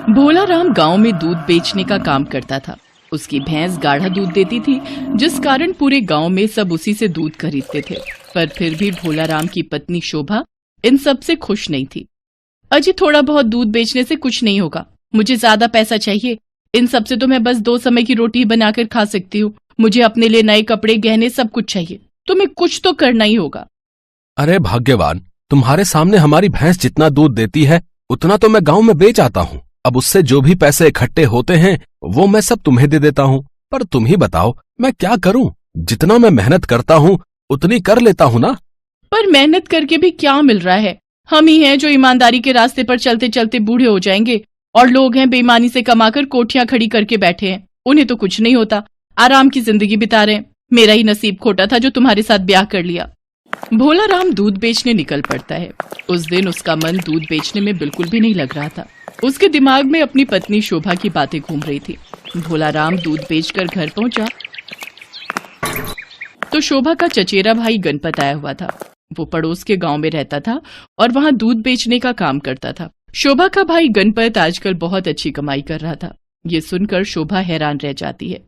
भोला राम गांव में दूध बेचने का काम करता था। उसकी भैंस गाढ़ा दूध देती थी, जिस कारण पूरे गांव में सब उसी से दूध खरीदते थे। पर फिर भी भोला राम की पत्नी शोभा इन सब से खुश नहीं थी। अजी थोड़ा बहुत दूध बेचने से कुछ नहीं होगा, मुझे ज्यादा पैसा चाहिए। इन सब से तो मैं बस 2 समय की रोटी बनाकर खा सकती हूँ। मुझे अपने लिए नए कपड़े, गहने सब कुछ चाहिए। तुम्हें कुछ तो करना ही होगा। अरे भाग्यवान, तुम्हारे सामने हमारी भैंस जितना दूध देती है उतना तो मैं गांव में बेच आता हूँ। अब उससे जो भी पैसे इकट्ठे होते हैं वो मैं सब तुम्हें दे देता हूँ। पर तुम ही बताओ मैं क्या करूँ? जितना मैं मेहनत करता हूँ उतनी कर लेता हूँ ना। पर मेहनत करके भी क्या मिल रहा है? हम ही हैं जो ईमानदारी के रास्ते पर चलते चलते बूढ़े हो जाएंगे, और लोग हैं बेईमानी से कमाकर कोठियां खड़ी करके बैठे हैं। उन्हें तो कुछ नहीं होता, आराम की जिंदगी बिता रहे हैं। मेरा ही नसीब खोटा था जो तुम्हारे साथ ब्याह कर लिया। भोला राम दूध बेचने निकल पड़ता है। उस दिन उसका मन दूध बेचने में बिल्कुल भी नहीं लग रहा था। उसके दिमाग में अपनी पत्नी शोभा की बातें घूम रही थी। भोला राम दूध बेचकर घर पहुंचा तो शोभा का चचेरा भाई गणपत आया हुआ था। वो पड़ोस के गांव में रहता था और वहां दूध बेचने का काम करता था। शोभा का भाई गणपत आजकल बहुत अच्छी कमाई कर रहा था। ये सुनकर शोभा हैरान रह जाती है।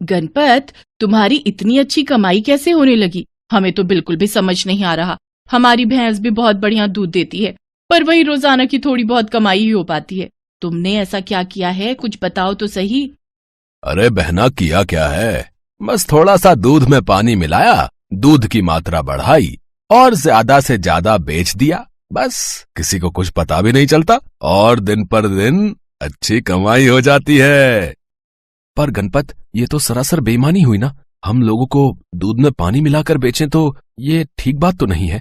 गणपत, तुम्हारी इतनी अच्छी कमाई कैसे होने लगी? हमें तो बिल्कुल भी समझ नहीं आ रहा। हमारी भैंस भी बहुत बढ़िया दूध देती है, पर वही रोजाना की थोड़ी बहुत कमाई ही हो पाती है। तुमने ऐसा क्या किया है, कुछ बताओ तो सही। अरे बहना, किया क्या है? बस थोड़ा सा दूध में पानी मिलाया, दूध की मात्रा बढ़ाई और ज्यादा से ज्यादा बेच दिया। बस किसी को कुछ पता भी नहीं चलता और दिन पर दिन अच्छी कमाई हो जाती है। पर गणपत, ये तो सरासर बेईमानी हुई ना। हम लोगों को दूध में पानी मिलाकर बेचें तो ये ठीक बात तो नहीं है।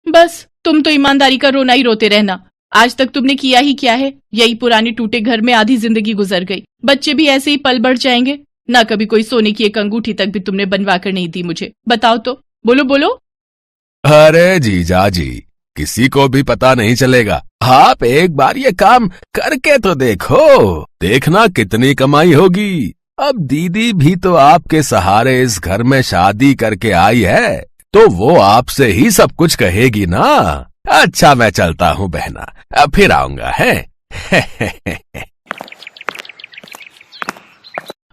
बस तुम तो ईमानदारी का रोना ही रोते रहना। आज तक तुमने किया ही क्या है? यही पुराने टूटे घर में आधी जिंदगी गुजर गई। बच्चे भी ऐसे ही पल बढ़ जाएंगे। ना कभी कोई सोने की एक अंगूठी तक भी तुमने बनवा कर नहीं दी मुझे। बताओ तो, बोलो बोलो। अरे जीजा जी, किसी को भी पता नहीं चलेगा। आप एक बार ये काम करके तो देखो, देखना कितनी कमाई होगी। अब दीदी भी तो आपके सहारे इस घर में शादी करके आई है, तो वो आपसे ही सब कुछ कहेगी ना। अच्छा, मैं चलता हूँ बहना, अब फिर आऊंगा है।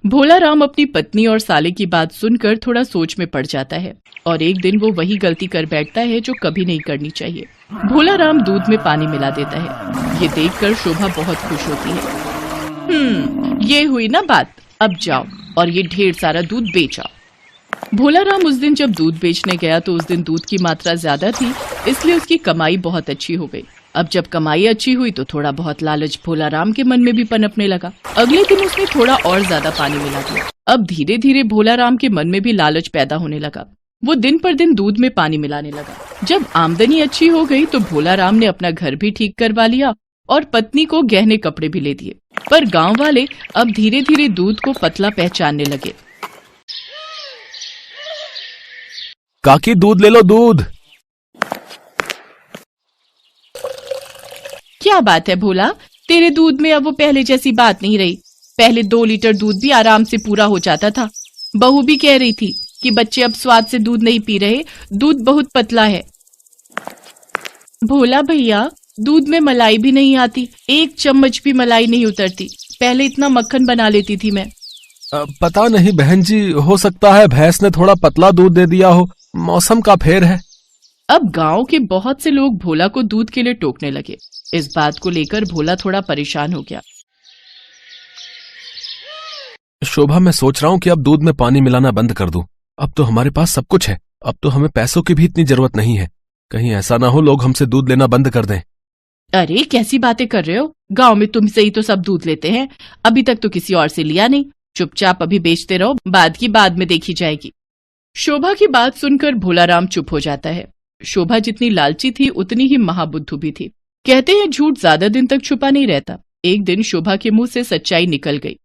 भोला राम अपनी पत्नी और साले की बात सुनकर थोड़ा सोच में पड़ जाता है और एक दिन वो वही गलती कर बैठता है जो कभी नहीं करनी चाहिए। भोला राम दूध में पानी मिला देता है। ये देखकर शोभा बहुत खुश होती है। ये हुई ना बात, अब जाओ और ये ढेर सारा दूध बेच आओ। भोला राम उस दिन जब दूध बेचने गया तो उस दिन दूध की मात्रा ज्यादा थी, इसलिए उसकी कमाई बहुत अच्छी हो गई। अब जब कमाई अच्छी हुई तो थोड़ा बहुत लालच भोला राम के मन में भी पनपने लगा। अगले दिन उसने थोड़ा और ज्यादा पानी मिला दिया। अब धीरे धीरे भोला राम के मन में भी लालच पैदा होने लगा। वो दिन पर दिन दूध में पानी मिलाने लगा। जब आमदनी अच्छी हो गई तो भोला राम ने अपना घर भी ठीक करवा लिया और पत्नी को गहने कपड़े भी ले दिए। पर गांव वाले अब धीरे धीरे दूध को पतला पहचानने लगे। काकी, दूध ले लो, दूध। क्या बात है भोला, तेरे दूध में अब वो पहले जैसी बात नहीं रही। पहले 2 लीटर दूध भी आराम से पूरा हो जाता था। बहू भी कह रही थी कि बच्चे अब स्वाद से दूध नहीं पी रहे, दूध बहुत पतला है। भोला भैया, दूध में मलाई भी नहीं आती, 1 चम्मच भी मलाई नहीं उतरती। पहले इतना मक्खन बना लेती थी मैं। पता नहीं बहन जी, हो सकता है भैंस ने थोड़ा पतला दूध दे दिया हो, मौसम का फेर है। अब गांव के बहुत से लोग भोला को दूध के लिए टोकने लगे। इस बात को लेकर भोला थोड़ा परेशान हो गया। शोभा, मैं सोच रहा हूँ कि अब दूध में पानी मिलाना बंद कर दूं। अब तो हमारे पास सब कुछ है, अब तो हमें पैसों की भी इतनी जरूरत नहीं है। कहीं ऐसा ना हो लोग हमसे दूध लेना बंद कर दें। अरे कैसी बातें कर रहे हो? गांव में तुमसे ही तो सब दूध लेते हैं। अभी तक तो किसी और से लिया नहीं। चुपचाप अभी बेचते रहो, बाद की बाद में देखी जाएगी। शोभा की बात सुनकर भोला राम चुप हो जाता है। शोभा जितनी लालची थी उतनी ही महाबुद्धू भी थी। कहते हैं झूठ ज्यादा दिन तक छुपा नहीं रहता। एक दिन शोभा के मुंह से सच्चाई निकल गई।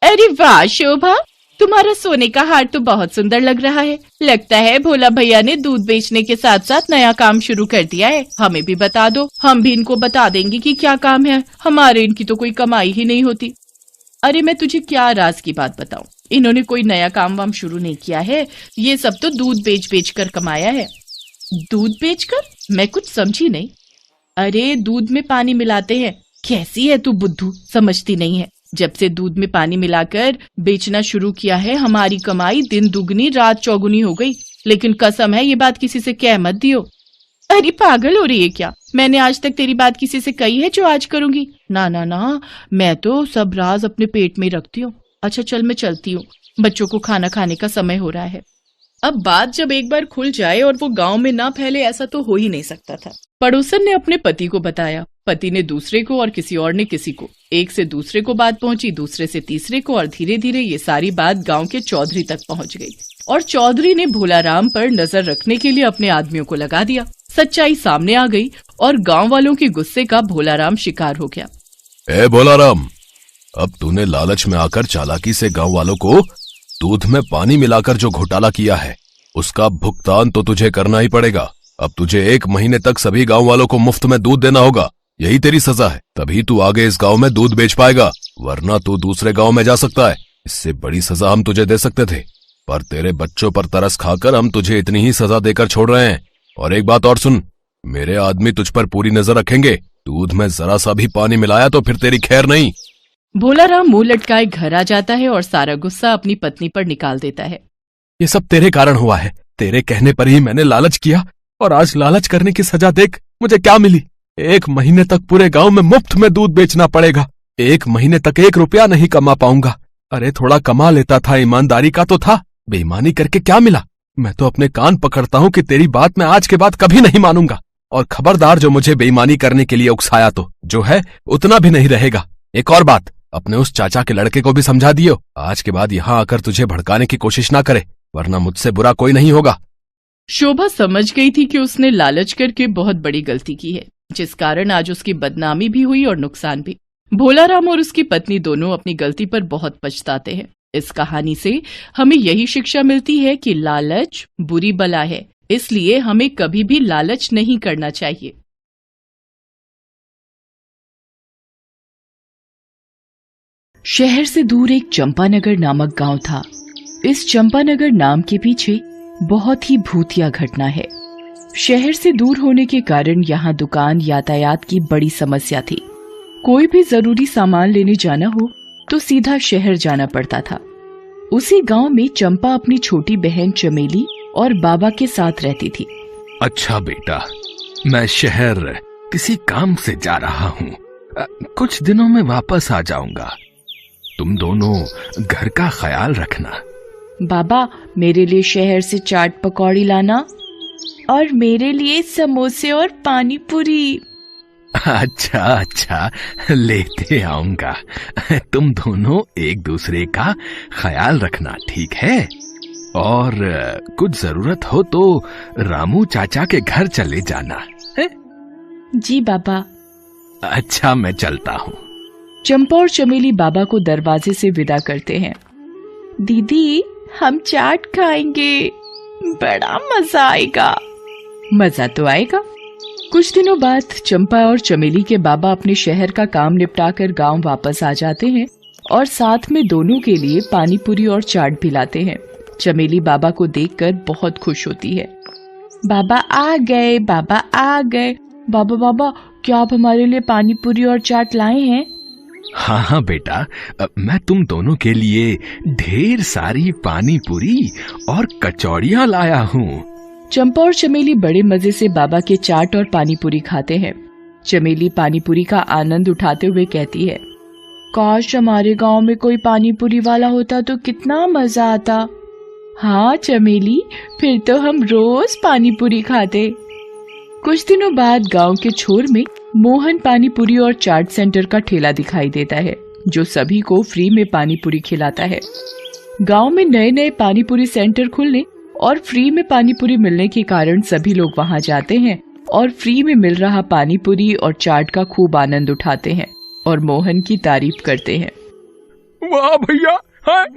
अरे वाह शोभा, तुम्हारा सोने का हार तो बहुत सुंदर लग रहा है। लगता है भोला भैया ने दूध बेचने के साथ साथ नया काम शुरू कर दिया है। हमें भी बता दो, हम भी इनको बता देंगे कि क्या काम है। हमारे इनकी तो कोई कमाई ही नहीं होती। अरे मैं तुझे क्या राज की बात बताऊं, इन्होंने कोई नया काम वाम शुरू नहीं किया है। ये सब तो दूध बेच बेच कर कमाया है। दूध बेचकर? मैं कुछ समझी नहीं। अरे दूध में पानी मिलाते हैं। कैसी है तू बुद्धू, समझती नहीं है। जब से दूध में पानी मिलाकर बेचना शुरू किया है हमारी कमाई दिन दुगनी रात चौगुनी हो गई। लेकिन कसम है ये बात किसी से कह मत दियो। अरे पागल हो रही है क्या? मैंने आज तक तेरी बात किसी से कही है जो आज करूंगी? ना ना ना, मैं तो सब राज अपने पेट में रखती हूँ। अच्छा चल मैं चलती हूँ, बच्चों को खाना खाने का समय हो रहा है। अब बात जब एक बार खुल जाए और वो गांव में ना फैले ऐसा तो हो ही नहीं सकता था। पड़ोसन ने अपने पति को बताया, पति ने दूसरे को और किसी और ने किसी को। एक से दूसरे को बात पहुंची, दूसरे से तीसरे को, और धीरे धीरे ये सारी बात गांव के चौधरी तक पहुंच गई। और चौधरी ने भोलाराम पर नजर रखने के लिए अपने आदमियों को लगा दिया। सच्चाई सामने आ गई और गांव वालों के गुस्से का भोलाराम शिकार हो गया। ए भोलाराम, अब तूने लालच में आकर चालाकी से गांव वालों को दूध में पानी मिलाकर जो घोटाला किया है उसका भुगतान तो तुझे करना ही पड़ेगा। अब तुझे 1 महीने तक सभी गांव वालों को मुफ्त में दूध देना होगा। यही तेरी सजा है, तभी तू आगे इस गांव में दूध बेच पाएगा, वरना तू दूसरे गांव में जा सकता है। इससे बड़ी सजा हम तुझे दे सकते थे, पर तेरे बच्चों पर तरस खाकर हम तुझे इतनी ही सजा देकर छोड़ रहे हैं। और एक बात और सुन, मेरे आदमी तुझ पर पूरी नजर रखेंगे। दूध में जरा सा भी पानी मिलाया तो फिर तेरी खैर नहीं। भोलाराम मुंह लटकाए घर आ जाता है और सारा गुस्सा अपनी पत्नी पर निकाल देता है। ये सब तेरे कारण हुआ है, तेरे कहने पर ही मैंने लालच किया, और आज लालच करने की सजा देख मुझे क्या मिली। 1 महीने तक पूरे गांव में मुफ्त में दूध बेचना पड़ेगा। 1 महीने तक 1 रुपया नहीं कमा पाऊंगा। अरे थोड़ा कमा लेता था, ईमानदारी का तो था। बेईमानी करके क्या मिला? मैं तो अपने कान पकड़ता हूँ कि तेरी बात मैं आज के बाद कभी नहीं मानूंगा। और खबरदार, जो मुझे बेईमानी करने के लिए उकसाया तो जो है उतना भी नहीं रहेगा। एक और बात, अपने उस चाचा के लड़के को भी समझा दियो, आज के बाद यहाँ आकर तुझे भड़काने की कोशिश ना करे, वरना मुझसे बुरा कोई नहीं होगा। शोभा समझ गई थी कि उसने लालच करके बहुत बड़ी गलती की है, जिस कारण आज उसकी बदनामी भी हुई और नुकसान भी। भोलाराम और उसकी पत्नी दोनों अपनी गलती पर बहुत पछताते हैं। इस कहानी से हमें यही शिक्षा मिलती है कि लालच बुरी बला है, इसलिए हमें कभी भी लालच नहीं करना चाहिए। शहर से दूर एक चंपानगर नामक गांव था। इस चंपानगर नाम के पीछे बहुत ही भूतिया घटना है। शहर से दूर होने के कारण यहाँ दुकान यातायात की बड़ी समस्या थी। कोई भी जरूरी सामान लेने जाना हो तो सीधा शहर जाना पड़ता था। उसी गांव में चंपा अपनी छोटी बहन चमेली और बाबा के साथ रहती थी। अच्छा बेटा, मैं शहर किसी काम से जा रहा हूँ, कुछ दिनों में वापस आ जाऊंगा। तुम दोनों घर का ख्याल रखना। बाबा, मेरे लिए शहर से चाट पकौड़ी लाना, और मेरे लिए समोसे और पानी पूरी। अच्छा अच्छा, लेते आऊंगा। तुम दोनों एक दूसरे का ख्याल रखना, ठीक है? और कुछ जरूरत हो तो रामू चाचा के घर चले जाना है? जी बाबा। अच्छा, मैं चलता हूँ। चंपा और चमेली बाबा को दरवाजे से विदा करते हैं। दीदी, हम चाट खाएंगे, बड़ा मजा आएगा। मजा तो आएगा। कुछ दिनों बाद चंपा और चमेली के बाबा अपने शहर का काम निपटाकर गांव वापस आ जाते हैं और साथ में दोनों के लिए पानी पूरी और चाट भी लाते हैं। चमेली बाबा को देखकर बहुत खुश होती है। बाबा आ गए, बाबा आ गए। बाबा बाबा, क्या आप हमारे लिए पानी पूरी और चाट लाए हैं? हाँ हाँ बेटा, मैं तुम दोनों के लिए ढेर सारी पानी पूरी और कचौड़ियाँ लाया हूँ। चंपा और चमेली बड़े मजे से बाबा के चाट और पानी पूरी खाते हैं। चमेली पानी पूरी का आनंद उठाते हुए कहती है, काश हमारे गांव में कोई पानी पूरी वाला होता तो कितना मजा आता। हाँ चमेली, फिर तो हम रोज पानी पूरी खाते। कुछ दिनों बाद गांव के छोर में मोहन पानी पूरी और चाट सेंटर का ठेला दिखाई देता है, जो सभी को फ्री में पानी पूरी खिलाता है। गांव में नए नए पानी पूरी सेंटर खुलने और फ्री में पानी पूरी मिलने के कारण सभी लोग वहां जाते हैं और फ्री में मिल रहा पानी पूरी और चाट का खूब आनंद उठाते हैं और मोहन की तारीफ करते हैं। वाह भैया,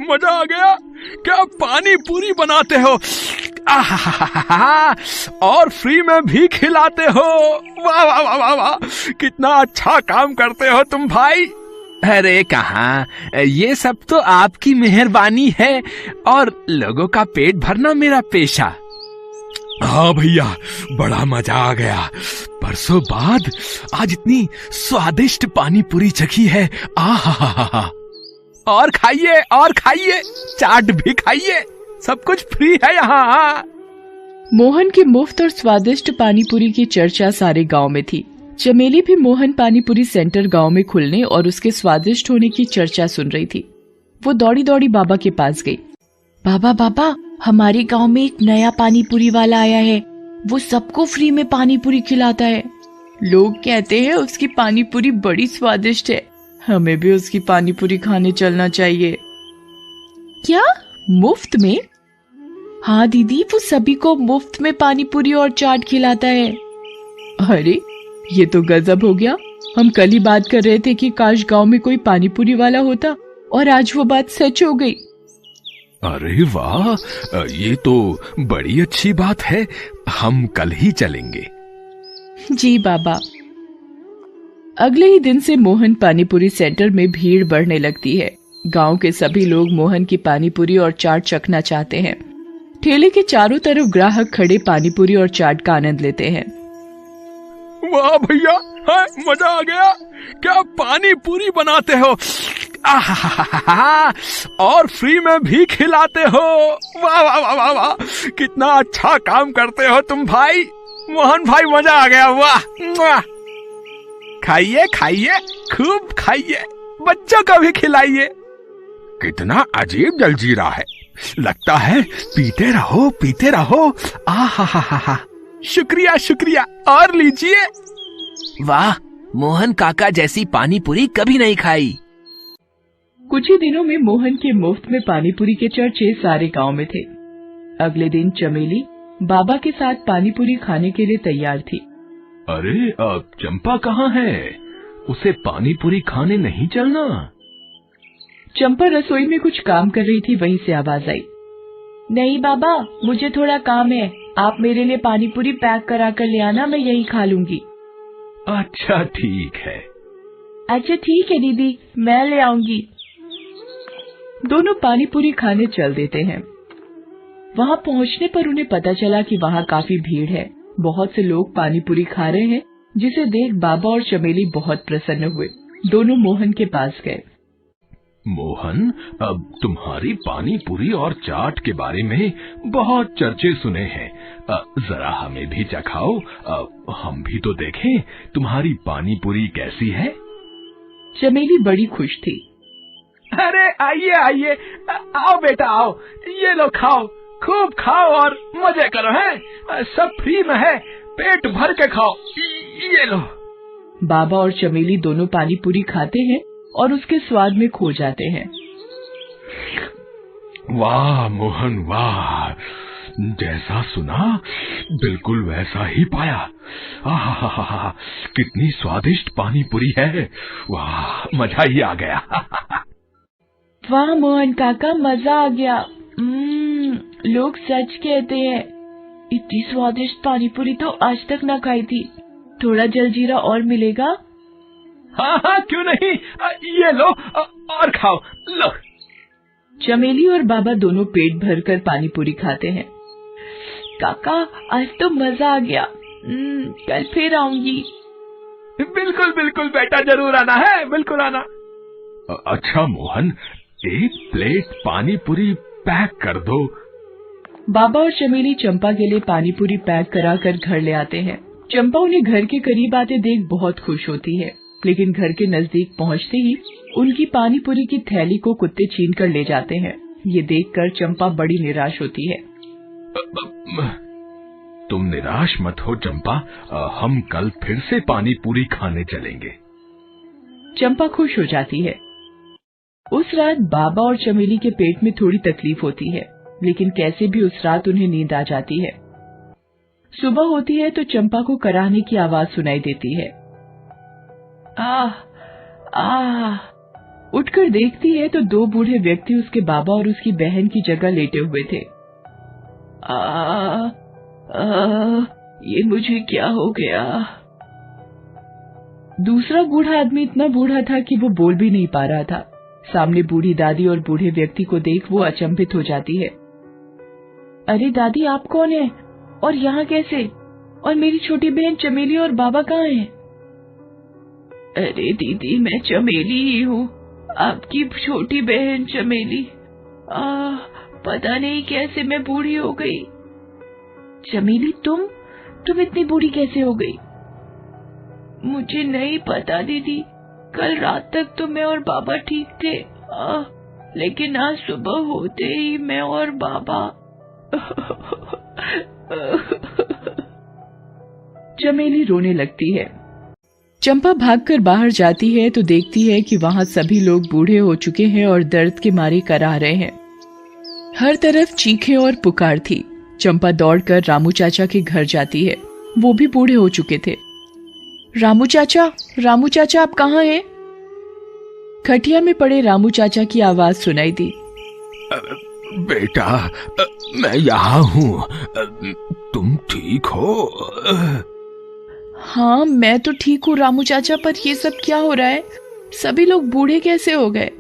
मजा आ गया। क्या पानी पूरी बनाते हो, और फ्री में भी खिलाते हो। वाह वाह वाह वाह वाह, कितना अच्छा काम करते हो तुम भाई। अरे कहाँ, ये सब तो आपकी मेहरबानी है और लोगों का पेट भरना मेरा पेशा। हाँ भैया, बड़ा मजा आ गया। बरसों बाद आज इतनी स्वादिष्ट पानी पूरी चखी है। आहा, और खाइए, चाट भी खाइए, सब कुछ फ्री है यहाँ। मोहन की मुफ्त और स्वादिष्ट पानीपुरी की चर्चा सारे गांव में थी। चमेली भी मोहन पानीपुरी सेंटर गांव में खुलने और उसके स्वादिष्ट होने की चर्चा सुन रही थी। वो दौड़ी दौड़ी बाबा के पास गई। बाबा, हमारे गांव में एक नया पानीपुरी वाला आया है। वो सबको फ्री में पानीपुरी खिलाता है। लोग कहते हैं उसकी पानीपुरी बड़ी स्वादिष्ट है। हमें भी उसकी पानीपुरी खाने चलना चाहिए। क्या, मुफ्त में? हाँ दीदी, वो सभी को मुफ्त में पानीपुरी और चाट खिलाता है। अरे ये तो गजब हो गया। हम कल ही बात कर रहे थे कि काश गांव में कोई पानीपुरी वाला होता, और आज वो बात सच हो गई। अरे वाह, ये तो बड़ी अच्छी बात है। हम कल ही चलेंगे। जी बाबा। अगले ही दिन से मोहन पानीपुरी सेंटर में भीड़ बढ़ने लगती है। गांव के सभी लोग मोहन की पानीपुरी और चाट चखना चाहते हैं। ठेले के चारों तरफ ग्राहक खड़े पानीपुरी और चाट का आनंद लेते हैं। वाह भैया, मजा आ गया। क्या पानी पूरी बनाते हो, आहा, और फ्री में भी खिलाते हो। वाह वाह वाह वाह वाह, कितना अच्छा काम करते हो तुम भाई। मोहन भाई, मजा आ गया। वाह, खाइए, खूब खाइए, बच्चों को भी खिलाइए। कितना अजीब जलजीरा है, लगता है पीते रहो। आहा, शुक्रिया, और लीजिए। वाह, मोहन काका जैसी पानी पूरी कभी नहीं खाई। कुछ ही दिनों में मोहन के मुफ्त में पानीपुरी के चर्चे सारे गांव में थे। अगले दिन चमेली बाबा के साथ पानीपुरी खाने के लिए तैयार थी। अरे अब चंपा कहाँ है? उसे पानीपुरी खाने नहीं चलना? चंपा रसोई में कुछ काम कर रही थी, वहीं से आवाज आई। नहीं बाबा, मुझे थोड़ा काम है। आप मेरे लिए पानीपुरी पैक करा कर ले आना, मैं यही खा लूंगी। अच्छा ठीक है। अच्छा ठीक है दीदी, मैं ले आऊंगी। दोनों पानीपुरी खाने चल देते हैं। वहां पहुंचने पर उन्हें पता चला कि वहां काफी भीड़ है। बहुत से लोग पानीपुरी खा रहे हैं, जिसे देख बाबा और चमेली बहुत प्रसन्न हुए। दोनों मोहन के पास गए। मोहन, अब तुम्हारी पानी पूरी और चाट के बारे में बहुत चर्चे सुने हैं। जरा हमें भी चखाओ, हम भी तो देखें तुम्हारी पानी पूरी कैसी है। चमेली बड़ी खुश थी। अरे आइए, आओ बेटा आओ, ये लो खाओ, खूब खाओ और मजे करो। हैं, सब फ्री में है, पेट भर के खाओ, ये लो। बाबा और चमेली दोनों पानीपुरी खाते हैं और उसके स्वाद में खो जाते हैं। वाह मोहन वाह, जैसा सुना बिल्कुल वैसा ही पाया। आहा, कितनी स्वादिष्ट पानी पूरी है। वाह, मजा ही आ गया। वाह मोहन काका, मजा आ गया। लोग सच कहते हैं, इतनी स्वादिष्ट पानीपुरी तो आज तक ना खाई थी। थोड़ा जलजीरा और मिलेगा? हाँ, क्यों नहीं, ये लो और खाओ, लो। चमेली और बाबा दोनों पेट भरकर पानीपुरी खाते हैं। काका, आज तो मजा आ गया। कल फिर आऊंगी। बिल्कुल बेटा, जरूर आना है, बिल्कुल आना। अच्छा मोहन, एक प्लेट पानी पूरी पैक कर दो। बाबा और चमेली चंपा के लिए पानीपुरी पैक कराकर घर ले आते हैं। चंपा उन्हें घर के करीब आते देख बहुत खुश होती है, लेकिन घर के नजदीक पहुंचते ही उनकी पानीपुरी की थैली को कुत्ते छीन कर ले जाते हैं। ये देखकर चंपा बड़ी निराश होती है। तुम निराश मत हो चंपा, हम कल फिर से पानी पूरी खाने चलेंगे। चंपा खुश हो जाती है। उस रात बाबा और चमेली के पेट में थोड़ी तकलीफ होती है, लेकिन कैसे भी उस रात उन्हें नींद आ जाती है। सुबह होती है तो चंपा को कराहने की आवाज सुनाई देती है। आह। उठकर देखती है तो दो बूढ़े व्यक्ति उसके बाबा और उसकी बहन की जगह लेटे हुए थे। ये मुझे क्या हो गया? दूसरा बूढ़ा आदमी इतना बूढ़ा था कि वो बोल भी नहीं पा रहा था। सामने बूढ़ी दादी और बूढ़े व्यक्ति को देख वो अचंभित हो जाती है। अरे दादी, आप कौन है और यहाँ कैसे? और मेरी छोटी बहन चमेली और बाबा कहाँ हैं? अरे दीदी, मैं चमेली ही हूँ, आपकी छोटी बहन चमेली। पता नहीं कैसे मैं बूढ़ी हो गई। चमेली, तुम इतनी बूढ़ी कैसे हो गई? मुझे नहीं पता दीदी, कल रात तक तो मैं और बाबा ठीक थे, लेकिन आज सुबह होते ही मैं और बाबा चमेली रोने लगती है। चंपा भागकर बाहर जाती है तो देखती है कि वहां सभी लोग बूढ़े हो चुके हैं और दर्द के मारे कराह रहे हैं। हर तरफ चीखें और पुकार थी। चंपा दौड़कर रामू चाचा के घर जाती है। वो भी बूढ़े हो चुके थे। रामू चाचा आप कहाँ हैं? खटिया में पड़े रामू चाचा की आवाज सुनाई दी। बेटा, मैं यहाँ हूँ, तुम ठीक हो? हाँ, मैं तो ठीक हूँ रामू चाचा, पर ये सब क्या हो रहा है? सभी लोग बूढ़े कैसे हो गए?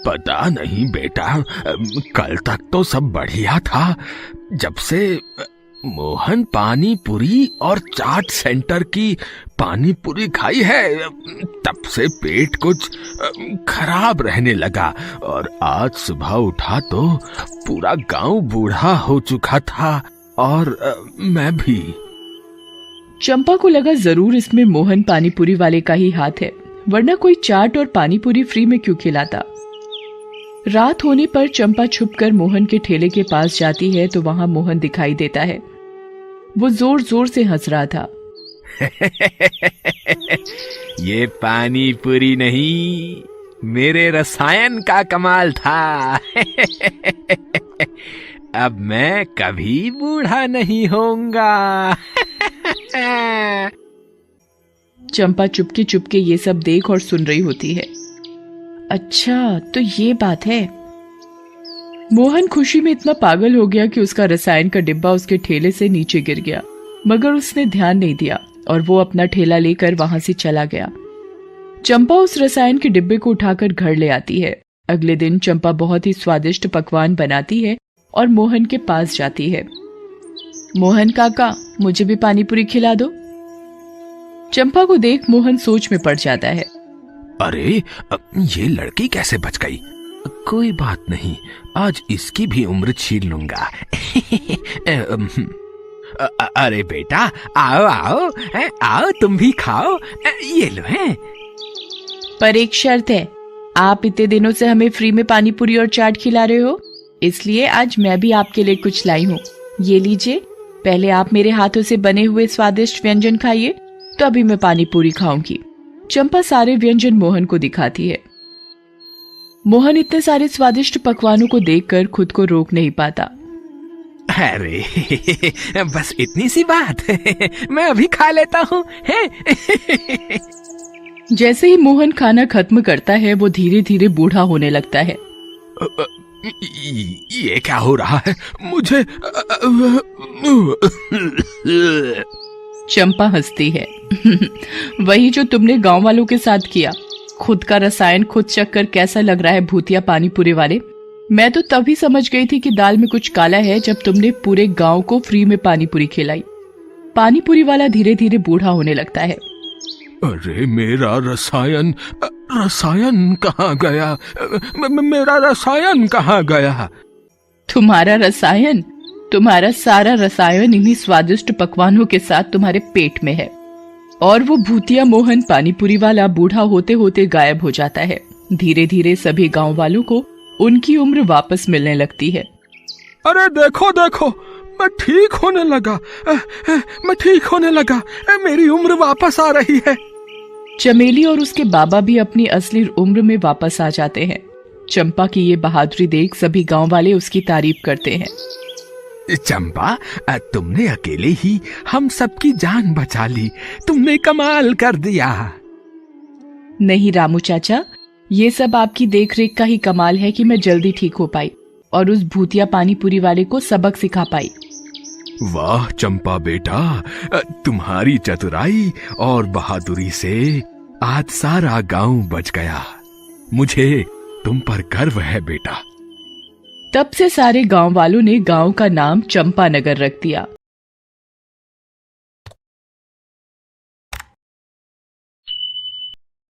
पता नहीं बेटा, कल तक तो सब बढ़िया था। जब से मोहन पानी पूरी और चाट सेंटर की पानी पूरी खाई है, तब से पेट कुछ खराब रहने लगा। और आज सुबह उठा तो पूरा गांव बूढ़ा हो चुका था, और मैं भी। चंपा को लगा जरूर इसमें मोहन पानीपुरी वाले का ही हाथ है, वरना कोई चाट और पानीपुरी फ्री में क्यों खिलाता। रात होने पर चंपा छुपकर मोहन के ठेले के पास जाती है तो वहां मोहन दिखाई देता है। वो जोर जोर से हंस रहा था। ये पानी पूरी नहीं, मेरे रसायन का कमाल था। अब मैं कभी बूढ़ा नहीं होऊंगा। चंपा चुपके चुपके ये सब देख और सुन रही होती है। अच्छा, तो ये बात है। मोहन खुशी में इतना पागल हो गया कि उसका रसायन का डिब्बा उसके ठेले से नीचे गिर गया, मगर उसने ध्यान नहीं दिया और वो अपना ठेला लेकर वहां से चला गया। चंपा उस रसायन के डिब्बे को उठाकर घर ले आती है। अगले दिन चंपा बहुत ही स्वादिष्ट पकवान बनाती है और मोहन के पास जाती है। मोहन काका, मुझे भी पानीपुरी खिला दो। चंपा को देख मोहन सोच में पड़ जाता है। अरे, ये लड़की कैसे बच गई? कोई बात नहीं, आज इसकी भी उम्र छीन लूंगा। अरे बेटा, आओ आओ आओ, तुम भी खाओ, ये लो है। पर एक शर्त है, आप इतने दिनों से हमें फ्री में पानीपुरी और चाट खिला रहे हो, इसलिए आज मैं भी आपके लिए कुछ लाई हूँ। ये लीजिए, पहले आप मेरे हाथों से बने हुए स्वादिष्ट व्यंजन खाइए, तो अभी मैं पानीपुरी खाऊंगी। चंपा सारे व्यंजन मोहन को दिखाती है। मोहन इतने सारे स्वादिष्ट पकवानों को देखकर खुद को रोक नहीं पाता। अरे बस इतनी सी बात, मैं अभी खा लेता हूँ। जैसे ही मोहन खाना खत्म करता है, वो धीरे धीरे बूढ़ा होने लगता है। ये क्या हो रहा है मुझे? चंपा हंसती है। वही जो तुमने गांव वालों के साथ किया। खुद का रसायन खुद चख कर कैसा लग रहा है भूतिया पानीपुरी वाले? मैं तो तभी समझ गई थी कि दाल में कुछ काला है जब तुमने पूरे गांव को फ्री में पानीपुरी खिलाई। पानीपुरी वाला धीरे धीरे बूढ़ा होने लगता है। अरे, मेरा रसायन कहाँ गया? मेरा रसायन कहाँ गया? तुम्हारा रसायन? तुम्हारा सारा रसायन इन्हीं स्वादिष्ट पकवानों के साथ तुम्हारे पेट में है। और वो भूतिया मोहन पानीपुरी वाला बूढ़ा होते होते गायब हो जाता है। धीरे धीरे सभी गांव वालों को उनकी उम्र वापस मिलने लगती है। अरे देखो देखो, मैं ठीक होने लगा, मेरी उम्र वापस आ रही है। चमेली और उसके बाबा भी अपनी असली उम्र में वापस आ जाते हैं। चंपा की ये बहादुरी देख सभी गांव वाले उसकी तारीफ करते हैं। चंपा, तुमने अकेले ही हम सबकी जान बचा ली, तुमने कमाल कर दिया। नहीं रामू चाचा, ये सब आपकी देखरेख का ही कमाल है कि मैं जल्दी ठीक हो पाई और उस भूतिया पानीपुरी वाले को सबक सिखा पाई। वाह चंपा बेटा, तुम्हारी चतुराई और बहादुरी से आज सारा गांव बच गया। मुझे तुम पर गर्व है बेटा। तब से सारे गांव वालों ने गांव का नाम चंपानगर रख दिया।